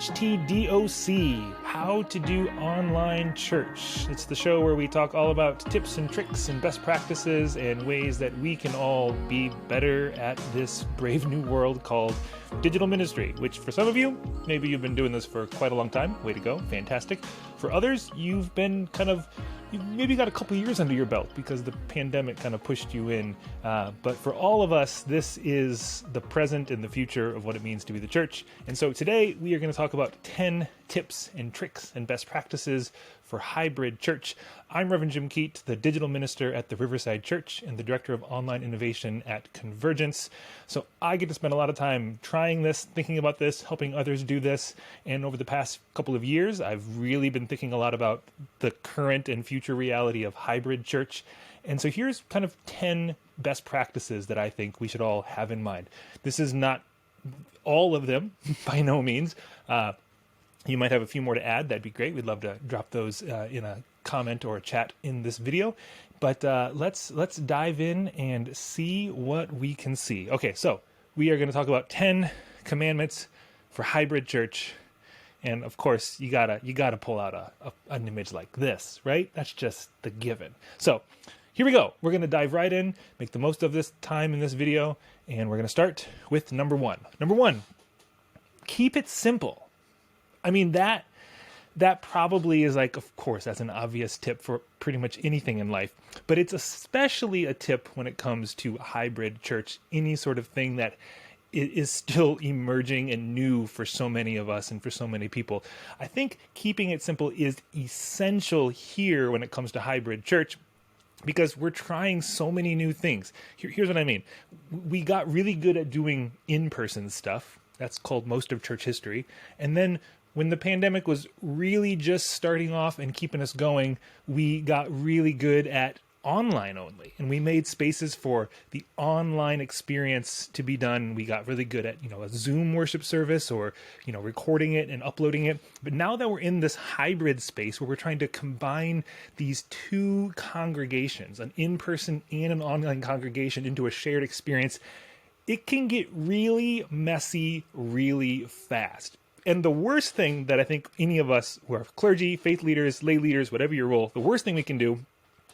HTDOC, How to Do Online Church. It's the show where we talk all about tips and tricks and best practices and ways that we can all be better at this brave new world called digital ministry, which for some of you, maybe you've been doing this for quite a long time. Way to go. Fantastic. For others, you've maybe got a couple years under your belt because the pandemic kind of pushed you in. But for all of us, this is the present and the future of what it means to be the church. And so today we are going to talk about 10 tips and tricks and best practices for hybrid church. I'm Reverend Jim Keat, the digital minister at the Riverside Church and the director of online innovation at Convergence. So I get to spend a lot of time trying this, thinking about this, helping others do this. And over the past couple of years, I've really been thinking a lot about the current and future reality of hybrid church. And so here's kind of 10 best practices that I think we should all have in mind. This is not all of them, by no means. You might have a few more to add. That'd be great. We'd love to drop those in a comment or a chat in this video. But let's dive in and see what we can see. Okay, so we are going to talk about 10 commandments for hybrid church. And of course, you gotta pull out an image like this, right? That's just the given. So here we go. We're going to dive right in, make the most of this time in this video, and we're going to start with number one. Number one, keep it simple. I mean, that probably is like, of course, that's an obvious tip for pretty much anything in life, but it's especially a tip when it comes to hybrid church, any sort of thing that is still emerging and new for so many of us and for so many people. I think keeping it simple is essential here when it comes to hybrid church, because we're trying so many new things. Here's what I mean. We got really good at doing in-person stuff. That's called most of church history. And then when the pandemic was really just starting off and keeping us going, we got really good at online only. And we made spaces for the online experience to be done. We got really good at, a Zoom worship service or, recording it and uploading it. But now that we're in this hybrid space where we're trying to combine these two congregations, an in-person and an online congregation, into a shared experience, it can get really messy really fast. And the worst thing that I think any of us who are clergy, faith leaders, lay leaders, whatever your role, the worst thing we can do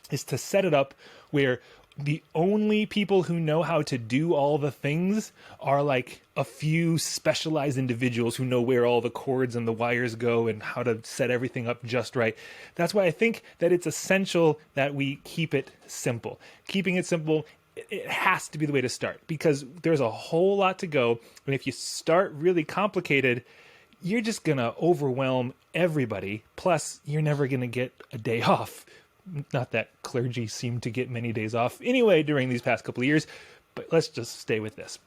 is to set it up where the only people who know how to do all the things are like a few specialized individuals who know where all the cords and the wires go and how to set everything up just right. That's why I think that it's essential that we keep it simple. Keeping it simple, it has to be the way to start, because there's a whole lot to go. And if you start really complicated, you're just going to overwhelm everybody. Plus, you're never going to get a day off. Not that clergy seem to get many days off anyway during these past couple of years, but let's just stay with this.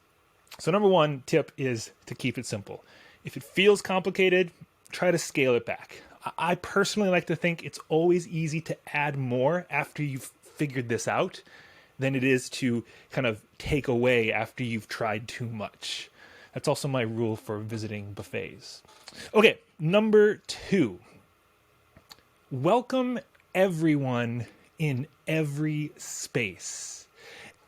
So number one tip is to keep it simple. If it feels complicated, try to scale it back. I personally like to think it's always easy to add more after you've figured this out than it is to kind of take away after you've tried too much. That's also my rule for visiting buffets. Okay, number two, welcome everyone in every space.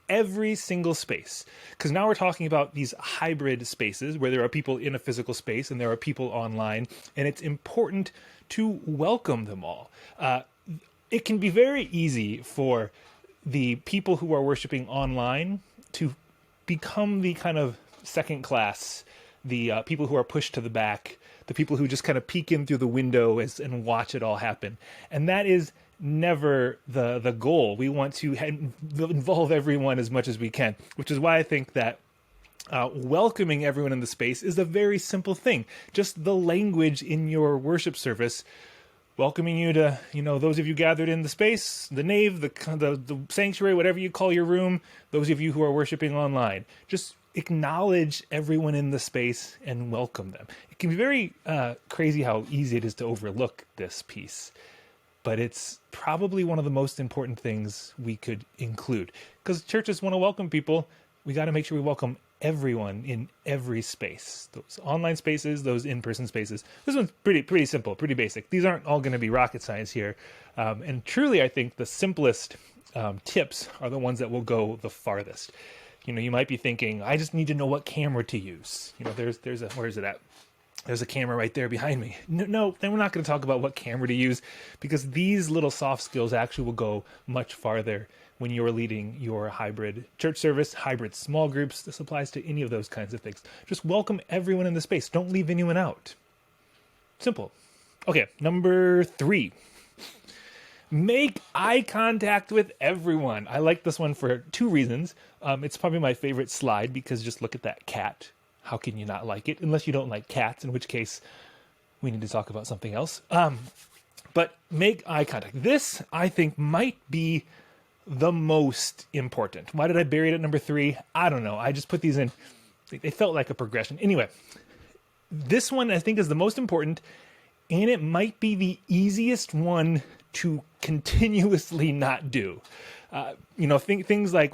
Every single space. Because now we're talking about these hybrid spaces where there are people in a physical space and there are people online, and it's important to welcome them all. It can be very easy for the people who are worshiping online to become the kind of second class, the people who are pushed to the back, the people who just kind of peek in through the window and watch it all happen. And that is never the goal. We want to involve everyone as much as we can, which is why I think that welcoming everyone in the space is a very simple thing. Just the language in your worship service, welcoming you to, those of you gathered in the space, the nave, the sanctuary, whatever you call your room, those of you who are worshiping online. Just acknowledge everyone in the space and welcome them. It can be very crazy how easy it is to overlook this piece, but it's probably one of the most important things we could include. Because churches want to welcome people, we got to make sure we welcome everyone in every space. Those online spaces, those in-person spaces. This one's pretty simple, pretty basic. These aren't all going to be rocket science here. And truly, I think the simplest tips are the ones that will go the farthest. You might be thinking, I just need to know what camera to use. There's a, where is it at? There's a camera right there behind me. No, then we're not going to talk about what camera to use, because these little soft skills actually will go much farther when you're leading your hybrid church service, hybrid small groups. This applies to any of those kinds of things. Just welcome everyone in the space. Don't leave anyone out. Simple. Okay, number 3. Make eye contact with everyone. I like this one for 2 reasons. It's probably my favorite slide, because just look at that cat. How can you not like it? Unless you don't like cats, in which case we need to talk about something else. But make eye contact. This, I think, might be the most important. Why did I bury it at number 3? I don't know. I just put these in. They felt like a progression. Anyway, this one I think is the most important, and it might be the easiest one to continuously not do. Things like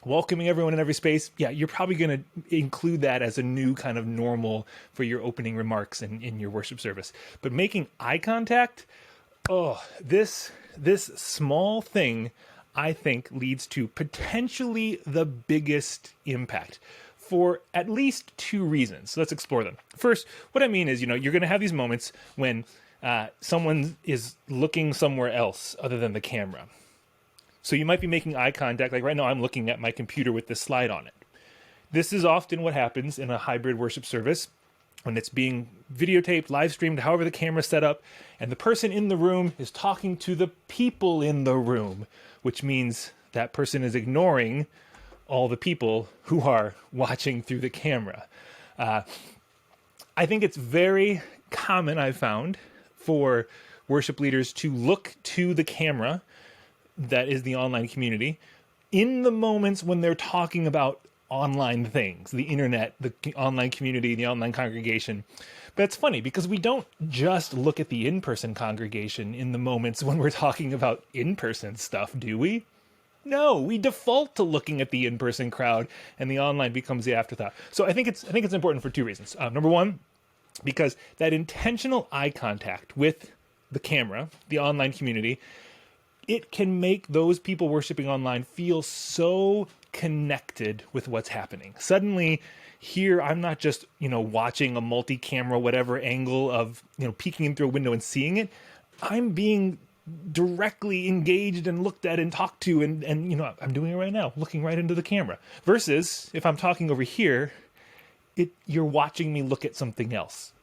welcoming everyone in every space. Yeah, you're probably going to include that as a new kind of normal for your opening remarks in your worship service. But making eye contact, this small thing, I think, leads to potentially the biggest impact for at least 2 reasons. So let's explore them. First, what I mean is, you're going to have these moments when someone is looking somewhere else other than the camera. So you might be making eye contact, like right now I'm looking at my computer with this slide on it. This is often what happens in a hybrid worship service when it's being videotaped, live streamed, however the camera's set up, and the person in the room is talking to the people in the room, which means that person is ignoring all the people who are watching through the camera. I think it's very common, I've found, for worship leaders to look to the camera, that is the online community, in the moments when they're talking about online things, the internet, the online community, the online congregation. But it's funny because we don't just look at the in-person congregation in the moments when we're talking about in-person stuff, do we? No, we default to looking at the in-person crowd, and the online becomes the afterthought. So I think it's important for 2 reasons. Number 1, because that intentional eye contact with the camera, the online community, it can make those people worshiping online feel so connected with what's happening. Suddenly, here, I'm not just, watching a multi-camera, whatever angle of, peeking in through a window and seeing it. I'm being directly engaged and looked at and talked to, and I'm doing it right now, looking right into the camera. Versus, if I'm talking over here, you're watching me look at something else.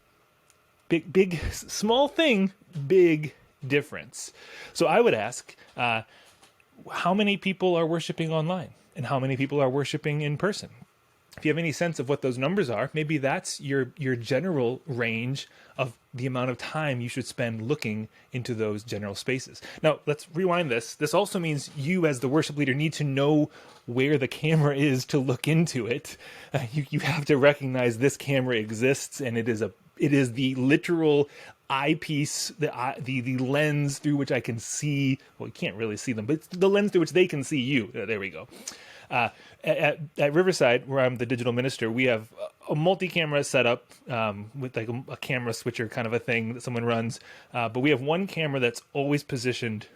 Big, small thing, big difference. So I would ask, how many people are worshiping online and how many people are worshiping in person? If you have any sense of what those numbers are, maybe that's your general range of the amount of time you should spend looking into those general spaces. Now, let's rewind this. This also means you as the worship leader need to know where the camera is to look into it. You have to recognize this camera exists, and it is the literal eyepiece, the lens through which I can see. Well, you can't really see them, but it's the lens through which they can see you. There we go. At Riverside, where I'm the digital minister, we have a multi-camera setup with like a camera switcher kind of a thing that someone runs. But we have one camera that's always positioned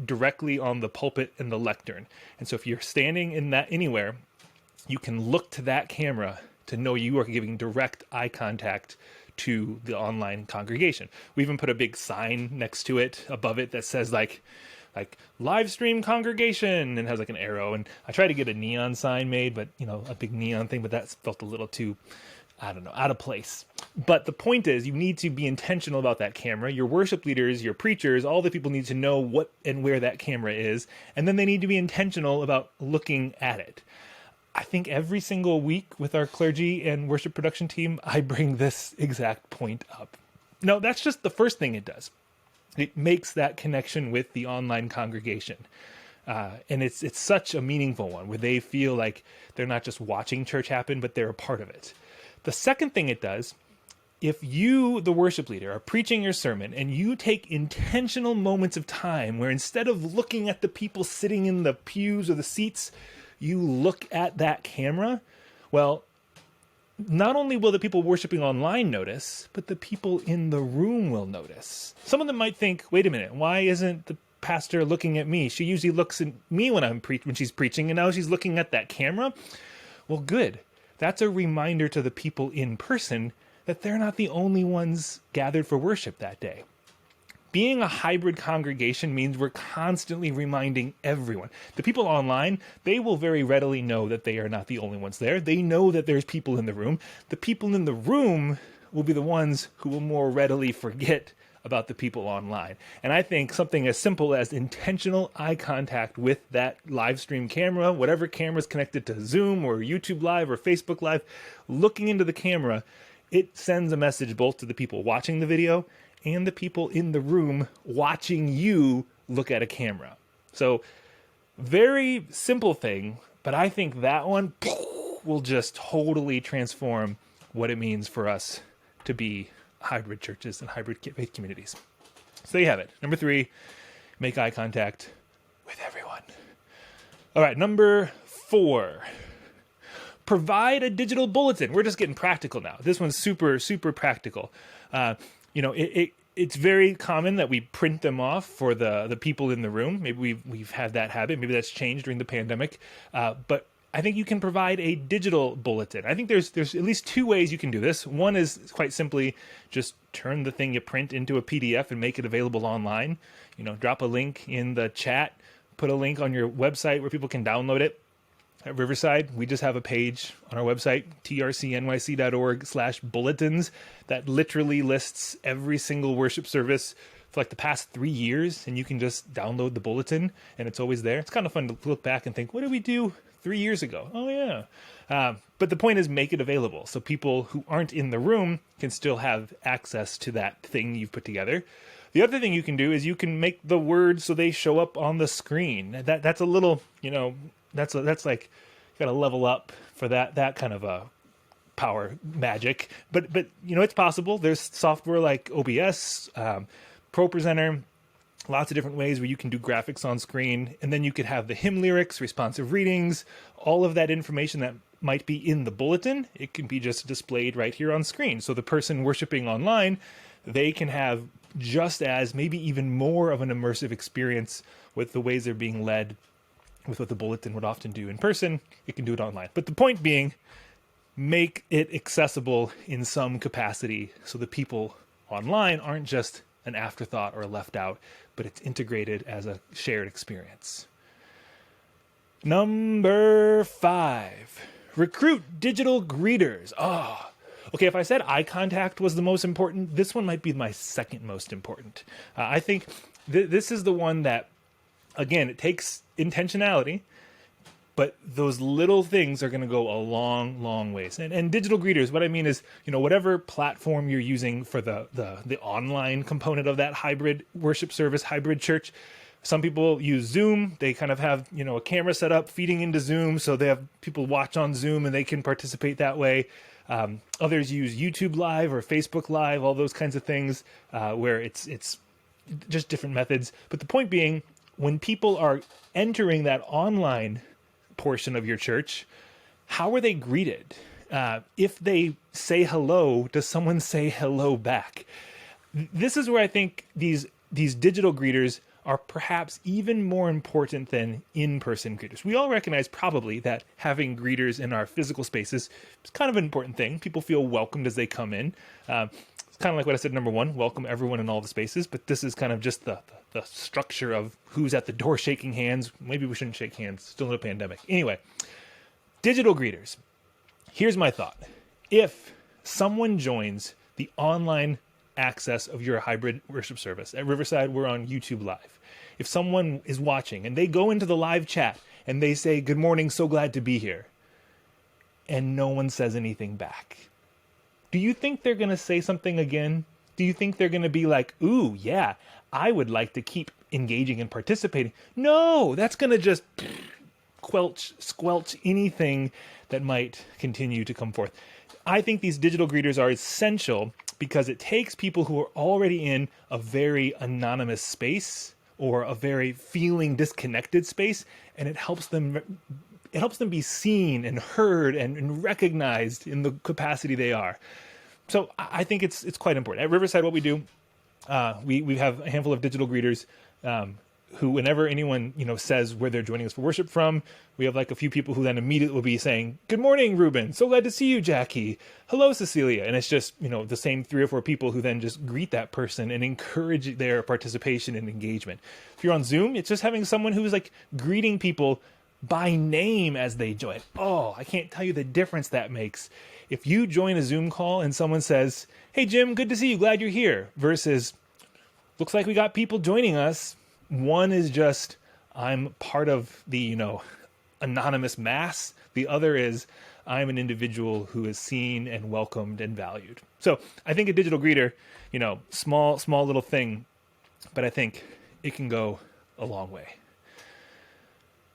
directly on the pulpit and the lectern. And so if you're standing in that anywhere, you can look to that camera to know you are giving direct eye contact to the online congregation. We even put a big sign next to it, above it, that says like live stream congregation, and has like an arrow. And I tried to get a neon sign made, but a big neon thing, but that felt a little too, I don't know, out of place. But the point is, you need to be intentional about that camera. Your worship leaders, your preachers, all the people need to know what and where that camera is. And then they need to be intentional about looking at it. I think every single week with our clergy and worship production team, I bring this exact point up. No, that's just the first thing it does. It makes that connection with the online congregation. And it's such a meaningful one where they feel like they're not just watching church happen, but they're a part of it. The second thing it does, if you, the worship leader, are preaching your sermon and you take intentional moments of time where instead of looking at the people sitting in the pews or the seats, you look at that camera, well, not only will the people worshiping online notice, but the people in the room will notice. Some of them might think, wait a minute, why isn't the pastor looking at me? She usually looks at me when she's preaching, and now she's looking at that camera. Well, good. That's a reminder to the people in person that they're not the only ones gathered for worship that day. Being a hybrid congregation means we're constantly reminding everyone. The people online, they will very readily know that they are not the only ones there. They know that there's people in the room. The people in the room will be the ones who will more readily forget about the people online. And I think something as simple as intentional eye contact with that live stream camera, whatever camera is connected to Zoom or YouTube Live or Facebook Live, looking into the camera, it sends a message both to the people watching the video and the people in the room watching you look at a camera. So, very simple thing, but I think that one will just totally transform what it means for us to be hybrid churches and hybrid faith communities. So there you have it. Number 3, make eye contact with everyone. All right, number 4, provide a digital bulletin. We're just getting practical now. This one's super, super practical. It's very common that we print them off for the people in the room. Maybe we've had that habit. Maybe that's changed during the pandemic. But I think you can provide a digital bulletin. I think there's at least 2 ways you can do this. One is quite simply just turn the thing you print into a PDF and make it available online. Drop a link in the chat, put a link on your website where people can download it. At Riverside, we just have a page on our website, trcnyc.org/bulletins, that literally lists every single worship service for like the past 3 years, and you can just download the bulletin, and it's always there. It's kind of fun to look back and think, what did we do 3 years ago? Oh, yeah. But the point is, make it available so people who aren't in the room can still have access to that thing you've put together. The other thing you can do is you can make the words so they show up on the screen. That's a little, that's like, you got to level up for that kind of a power magic. But it's possible. There's software like OBS, ProPresenter, lots of different ways where you can do graphics on screen, and then you could have the hymn lyrics, responsive readings, all of that information that might be in the bulletin. It can be just displayed right here on screen. So the person worshiping online, they can have just as, maybe even more of an immersive experience with the ways they're being led with what the bulletin would often do in person. It can do it online. But the point being, make it accessible in some capacity so the people online aren't just an afterthought or left out, but it's integrated as a shared experience. Number 5, recruit digital greeters. Okay, if I said eye contact was the most important, this one might be my second most important. I think this is the one that, again, it takes intentionality, but those little things are going to go a long, long ways. And digital greeters, what I mean is, whatever platform you're using for the online component of that hybrid worship service, hybrid church. Some people use Zoom. They kind of have, a camera set up feeding into Zoom, so they have people watch on Zoom and they can participate that way. Others use YouTube Live or Facebook Live, all those kinds of things, where it's just different methods. But the point being, when people are entering that online portion of your church, how are they greeted? If they say hello, does someone say hello back? This is where I think these digital greeters are perhaps even more important than in-person greeters. We all recognize probably that having greeters in our physical spaces is kind of an important thing. People feel welcomed as they come in. It's kind of like what I said, number 1, welcome everyone in all the spaces, but this is kind of just the structure of who's at the door shaking hands. Maybe we shouldn't shake hands, still in a pandemic. Anyway, digital greeters. Here's my thought. If someone joins the online access of your hybrid worship service, at Riverside, we're on YouTube Live. If someone is watching and they go into the live chat and they say, "Good morning, so glad to be here," and no one says anything back, do you think they're going to say something again? Do you think they're going to be like, "Ooh, yeah, I would like to keep engaging and participating"? No, that's going to just squelch anything that might continue to come forth. I think these digital greeters are essential because it takes people who are already in a very anonymous space or a very feeling disconnected space, and it helps them be seen and heard and recognized in the capacity they are. So I think it's quite important. At Riverside, what we do, we have a handful of digital greeters. who, whenever anyone, says where they're joining us for worship from, we have like a few people who then immediately will be saying, "Good morning, Ruben. So glad to see you, Jackie. Hello, Cecilia." And it's just, the same 3 or 4 people who then just greet that person and encourage their participation and engagement. If you're on Zoom, it's just having someone who's like greeting people by name as they join. Oh, I can't tell you the difference that makes. If you join a Zoom call and someone says, "Hey, Jim, good to see you. Glad you're here," versus, "Looks like we got people joining us." One is just, I'm part of the, anonymous mass. The other is, I'm an individual who is seen and welcomed and valued. So I think a digital greeter, small little thing, but I think it can go a long way.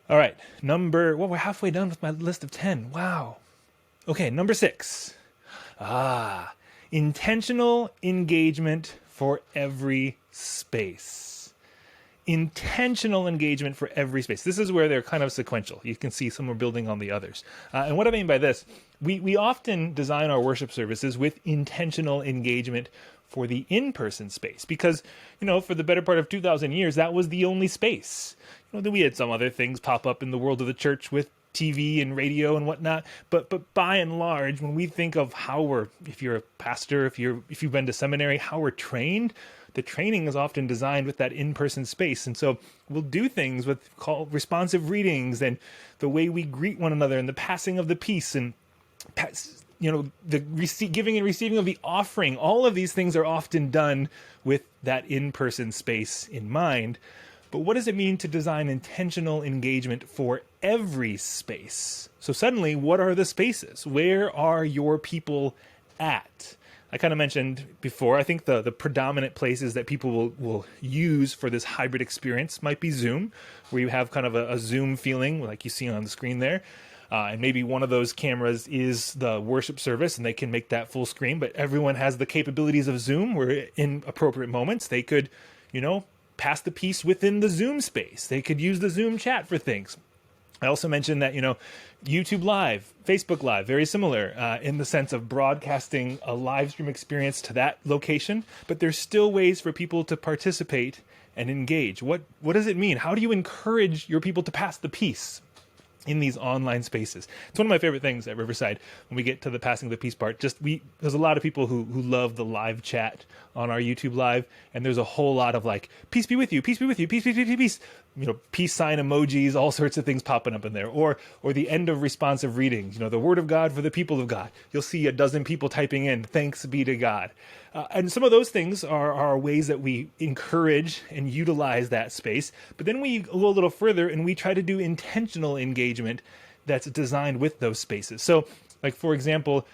All right, we're halfway done with my list of 10. Wow. Okay, number 6. Intentional engagement for every space. Intentional engagement for every space. This is where they're kind of sequential. You can see some are building on the others. And what I mean by this, we often design our worship services with intentional engagement for the in-person space because, for the better part of 2,000 years, that was the only space. Then we had some other things pop up in the world of the church with TV and radio and whatnot, but by and large, when we think of how if you're a pastor, if you've been to seminary, how we're trained, the training is often designed with that in-person space. And so we'll do things with called responsive readings and the way we greet one another and the passing of the peace and the giving and receiving of the offering. All of these things are often done with that in-person space in mind. But what does it mean to design intentional engagement for every space? So suddenly, what are the spaces? Where are your people at? I kind of mentioned before, I think the predominant places that people will use for this hybrid experience might be Zoom, where you have kind of a Zoom feeling like you see on the screen there. And maybe one of those cameras is the worship service and they can make that full screen, but everyone has the capabilities of Zoom where in appropriate moments they could, pass the piece within the Zoom space. They could use the Zoom chat for things. I also mentioned that, YouTube Live, Facebook Live, very similar in the sense of broadcasting a live stream experience to that location, but there's still ways for people to participate and engage. What does it mean? How do you encourage your people to pass the piece in these online spaces? It's one of my favorite things at Riverside when we get to the passing of the peace part. There's a lot of people who love the live chat on our YouTube Live, and there's a whole lot of like, "Peace be with you, peace be with you, peace, peace, peace, peace, peace." Peace sign emojis, all sorts of things popping up in there. Or the end of responsive readings, the word of God for the people of God. You'll see a dozen people typing in, "Thanks be to God." And some of those things are ways that we encourage and utilize that space. But then we go a little further and we try to do intentional engagement that's designed with those spaces. So, like, for example,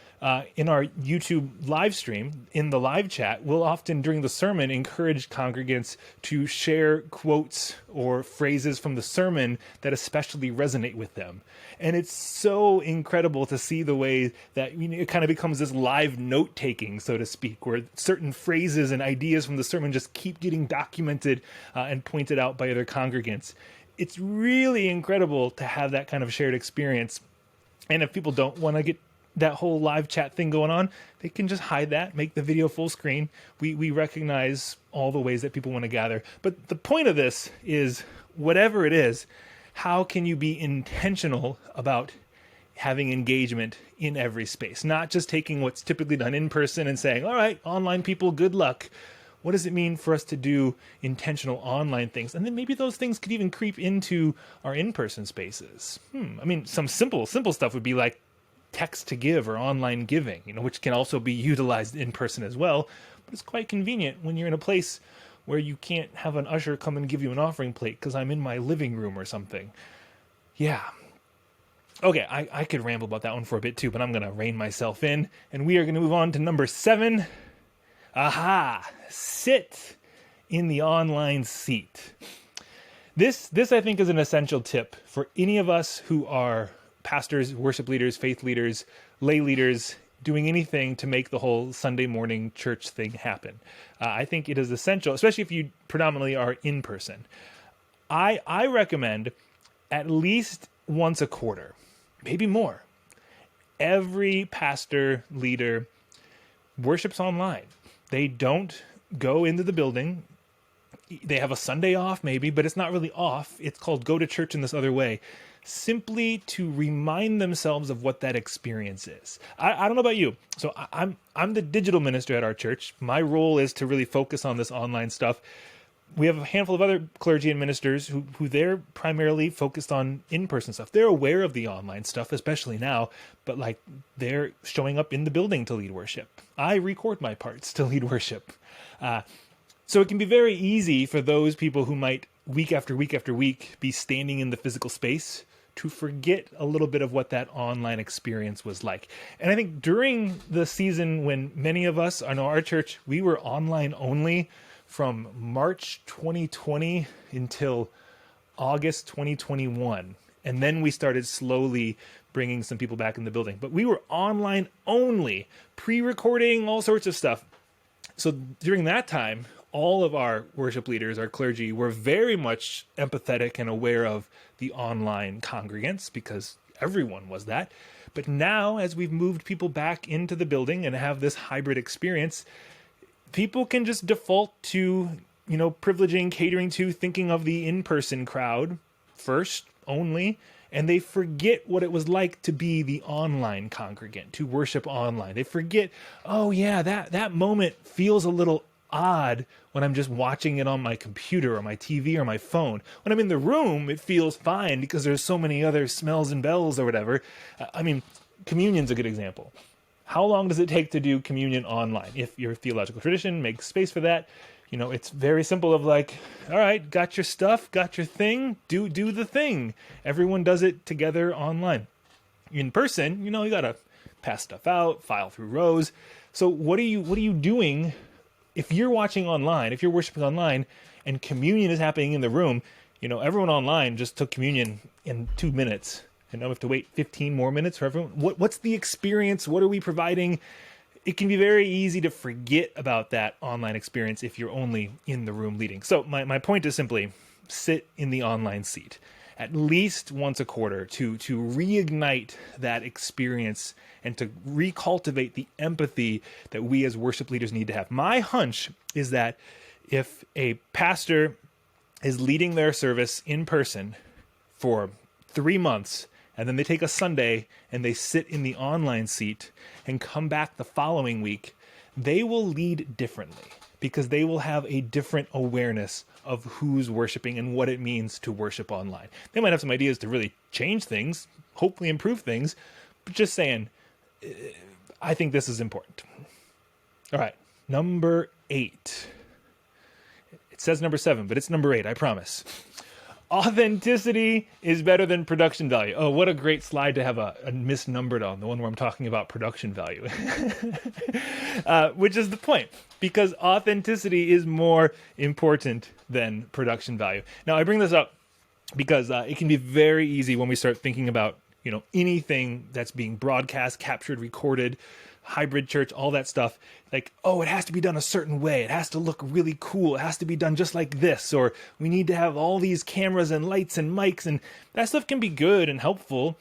in our YouTube live stream, in the live chat, we'll often during the sermon encourage congregants to share quotes or phrases from the sermon that especially resonate with them. And it's so incredible to see the way that it kind of becomes this live note-taking, so to speak, where certain phrases and ideas from the sermon just keep getting documented and pointed out by other congregants. It's really incredible to have that kind of shared experience. And if people don't want to get that whole live chat thing going on, they can just hide that, make the video full screen. We recognize all the ways that people want to gather. But the point of this is, whatever it is, how can you be intentional about having engagement in every space? Not just taking what's typically done in person and saying, "All right, online people, good luck." What does it mean for us to do intentional online things? And then maybe those things could even creep into our in-person spaces. Some simple stuff would be like text to give or online giving, which can also be utilized in person as well. But it's quite convenient when you're in a place where you can't have an usher come and give you an offering plate because I'm in my living room or something. Yeah. Okay, I could ramble about that one for a bit too, but I'm going to rein myself in. And we are going to move on to number 7. Sit in the online seat. This I think is an essential tip for any of us who are pastors, worship leaders, faith leaders, lay leaders, doing anything to make the whole Sunday morning church thing happen. I think it is essential, especially if you predominantly are in person. I recommend at least once a quarter, maybe more. Every pastor, leader worships online. They don't go into the building. They have a Sunday off maybe, but it's not really off. It's called go to church in this other way, simply to remind themselves of what that experience is. I don't know about you. So I'm the digital minister at our church. My role is to really focus on this online stuff. We have a handful of other clergy and ministers who they're primarily focused on in-person stuff. They're aware of the online stuff, especially now, but like they're showing up in the building to lead worship. I record my parts to lead worship. So it can be very easy for those people who might week after week after week be standing in the physical space to forget a little bit of what that online experience was like. And I think during the season when many of us, I know our church, we were online only from March 2020 until August 2021. And then we started slowly bringing some people back in the building. But we were online only, pre-recording, all sorts of stuff. So during that time, all of our worship leaders, our clergy, were very much empathetic and aware of the online congregants because everyone was that. But now, as we've moved people back into the building and have this hybrid experience, people can just default to, privileging, catering to, thinking of the in-person crowd first only, and they forget what it was like to be the online congregant, to worship online. They forget, oh yeah, that moment feels a little odd when I'm just watching it on my computer or my TV or my phone. When I'm in the room, it feels fine because there's so many other smells and bells or whatever. Communion's a good example. How long does it take to do communion online? If your theological tradition makes space for that, it's very simple of like, all right, got your stuff, got your thing, do the thing. Everyone does it together online. In person, you got to pass stuff out, file through rows. So what are you doing if you're watching online, if you're worshiping online and communion is happening in the room? Everyone online just took communion in 2 minutes. And now we have to wait 15 more minutes for everyone. What's the experience? What are we providing? It can be very easy to forget about that online experience if you're only in the room leading. So my point is simply sit in the online seat at least once a quarter to reignite that experience and to recultivate the empathy that we as worship leaders need to have. My hunch is that if a pastor is leading their service in person for 3 months, and then they take a Sunday and they sit in the online seat and come back the following week, they will lead differently because they will have a different awareness of who's worshiping and what it means to worship online. They might have some ideas to really change things, hopefully improve things, but just saying, I think this is important. All right, number 8. It says number 7, but it's number 8, I promise. Authenticity is better than production value. Oh, what a great slide to have a misnumbered on, the one where I'm talking about production value. Which is the point, because authenticity is more important than production value. Now, I bring this up because it can be very easy when we start thinking about, anything that's being broadcast, captured, recorded, hybrid church, all that stuff, like, oh, it has to be done a certain way. It has to look really cool. It has to be done just like this, or we need to have all these cameras and lights and mics, and that stuff can be good and helpful,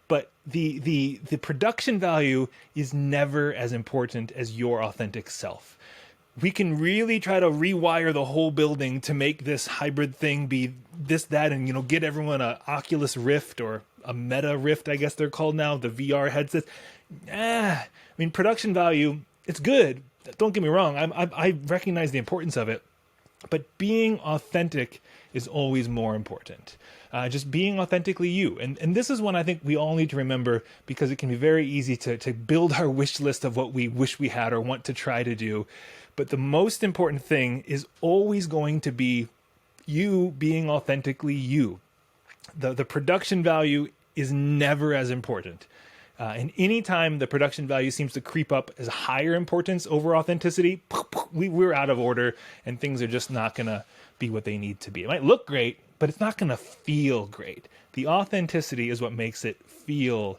but the production value is never as important as your authentic self. We can really try to rewire the whole building to make this hybrid thing be this, that, and, get everyone a Oculus Rift or a Meta Rift, I guess they're called now, the VR headsets. Production value, it's good. Don't get me wrong. I recognize the importance of it, but being authentic is always more important. Just being authentically you. And this is one I think we all need to remember, because it can be very easy to build our wish list of what we wish we had or want to try to do. But the most important thing is always going to be you being authentically you. The production value is never as important. And anytime the production value seems to creep up as higher importance over authenticity, we're out of order and things are just not going to be what they need to be. It might look great, but it's not going to feel great. The authenticity is what makes it feel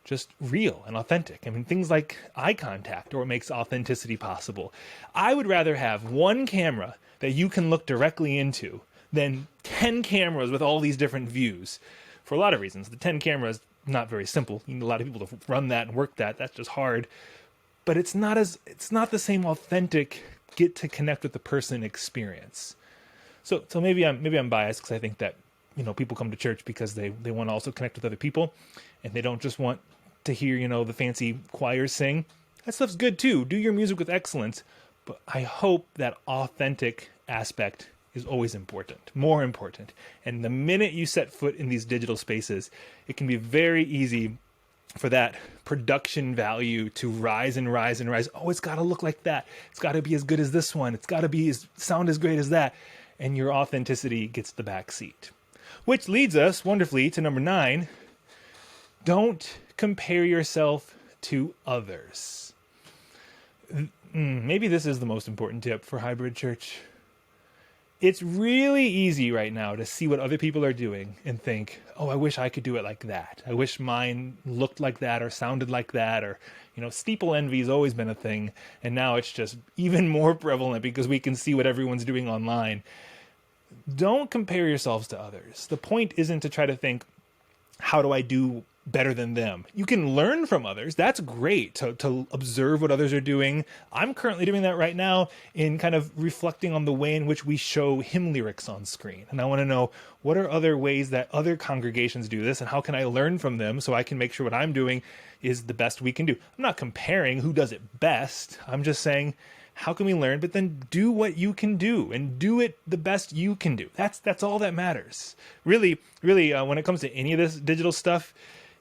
just real and authentic. Things like eye contact or what makes authenticity possible. I would rather have one camera that you can look directly into than 10 cameras with all these different views. For a lot of reasons. The 10 cameras, not very simple. You need a lot of people to run that and work that. That's just hard. But it's not the same authentic get to connect with the person experience. So maybe I'm biased because I think that people come to church because they want to also connect with other people, and they don't just want to hear the fancy choirs sing. That stuff's good too. Do your music with excellence, but I hope that authentic aspect is always important, more important. And the minute you set foot in these digital spaces, it can be very easy for that production value to rise and rise and rise. Oh, it's got to look like that. It's got to be as good as this one. It's got to sound as great as that. And your authenticity gets the back seat. Which leads us wonderfully to number 9. Don't compare yourself to others. Maybe this is the most important tip for hybrid church. It's really easy right now to see what other people are doing and think, oh, I wish I could do it like that. I wish mine looked like that or sounded like that. Or, steeple envy has always been a thing. And now it's just even more prevalent because we can see what everyone's doing online. Don't compare yourselves to others. The point isn't to try to think, how do I do better than them? You can learn from others. That's great to observe what others are doing. I'm currently doing that right now in kind of reflecting on the way in which we show hymn lyrics on screen. And I want to know, what are other ways that other congregations do this, and how can I learn from them so I can make sure what I'm doing is the best we can do? I'm not comparing who does it best. I'm just saying, how can we learn? But then do what you can do and do it the best you can do. That's all that matters. Really, when it comes to any of this digital stuff,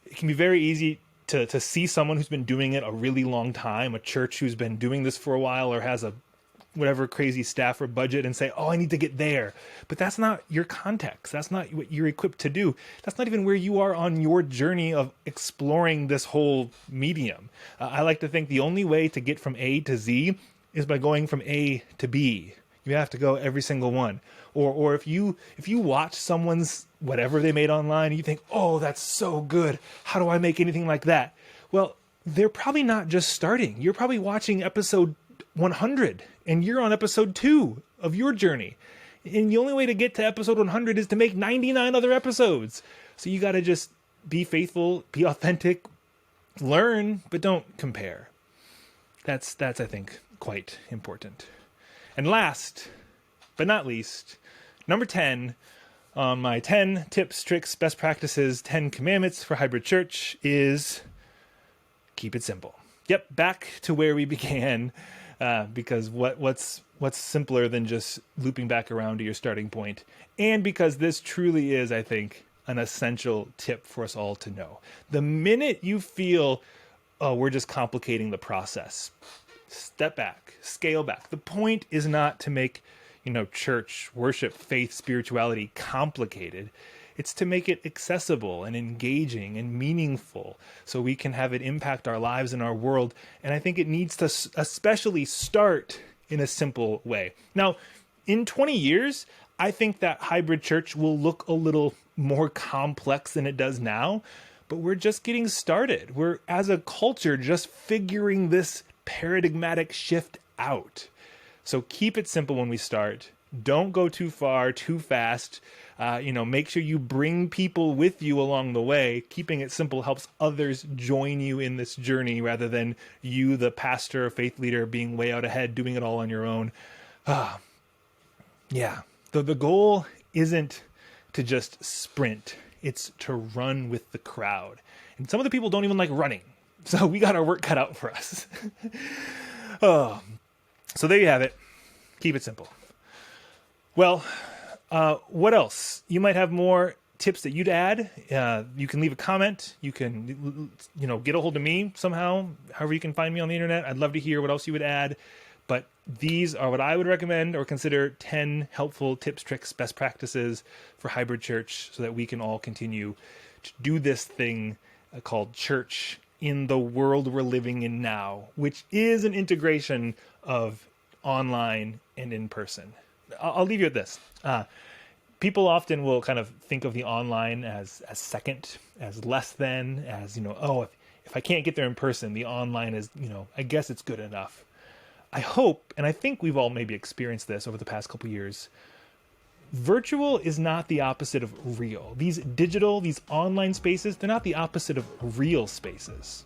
it can be very easy to see someone who's been doing it a really long time, a church who's been doing this for a while or has a whatever crazy staff or budget, and say, oh, I need to get there. But that's not your context. That's not what you're equipped to do. That's not even where you are on your journey of exploring this whole medium. I like to think the only way to get from A to Z is by going from A to B. You have to go every single one. Or if you watch someone's whatever they made online and you think, oh, that's so good, how do I make anything like that? Well, they're probably not just starting. You're probably watching episode 100 and you're on episode 2 of your journey. And the only way to get to episode 100 is to make 99 other episodes. So you got to just be faithful, be authentic, learn, but don't compare. That's I think quite important. And last but not least, number 10 on my 10 tips, tricks, best practices, 10 commandments for hybrid church is keep it simple. Yep, back to where we began, because what's simpler than just looping back around to your starting point, and because this truly is, I think, an essential tip for us all to know. The minute you feel, oh, we're just complicating the process, step back, scale back. The point is not to make church, worship, faith, spirituality complicated. It's to make it accessible and engaging and meaningful so we can have it impact our lives and our world. And I think it needs to especially start in a simple way. Now, in 20 years, I think that hybrid church will look a little more complex than it does now, but we're just getting started. We're, as a culture, just figuring this paradigmatic shift out. So keep it simple when we start. Don't go too far, too fast. Make sure you bring people with you along the way. Keeping it simple helps others join you in this journey rather than you, the pastor or faith leader, being way out ahead, doing it all on your own. Yeah. The goal isn't to just sprint. It's to run with the crowd. And some of the people don't even like running. So we got our work cut out for us. So there you have it. Keep it simple. Well, what else? You might have more tips that you'd add. You can leave a comment. You can, get a hold of me somehow, however you can find me on the internet. I'd love to hear what else you would add. But these are what I would recommend or consider 10 helpful tips, tricks, best practices for hybrid church so that we can all continue to do this thing called church in the world we're living in now, which is an integration of online and in person. I'll leave you at this. People often will kind of think of the online as second, as less than, as, if I can't get there in person, the online is, I guess it's good enough. I hope, and I think we've all maybe experienced this over the past couple years, virtual is not the opposite of real. These digital, these online spaces, they're not the opposite of real spaces.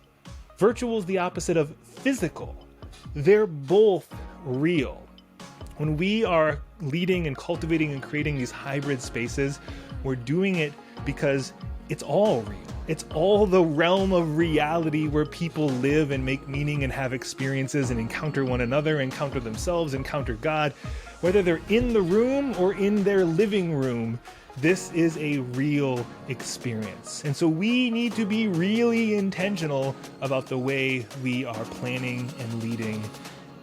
Virtual is the opposite of physical. They're both real. When we are leading and cultivating and creating these hybrid spaces, we're doing it because it's all real. It's all the realm of reality where people live and make meaning and have experiences and encounter one another, encounter themselves, encounter God. Whether they're in the room or in their living room, this is a real experience. And so we need to be really intentional about the way we are planning and leading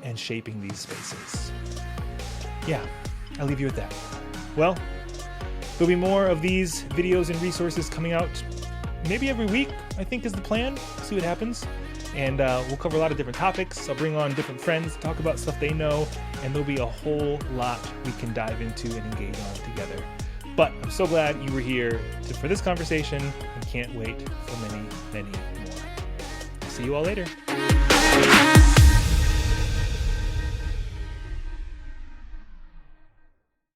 and shaping these spaces. Yeah, I'll leave you with that. Well, there'll be more of these videos and resources coming out maybe every week, I think is the plan. See what happens. And we'll cover a lot of different topics. I'll bring on different friends to talk about stuff they know, and there'll be a whole lot we can dive into and engage on together. But I'm so glad you were here for this conversation, and can't wait for many, many more. See you all later.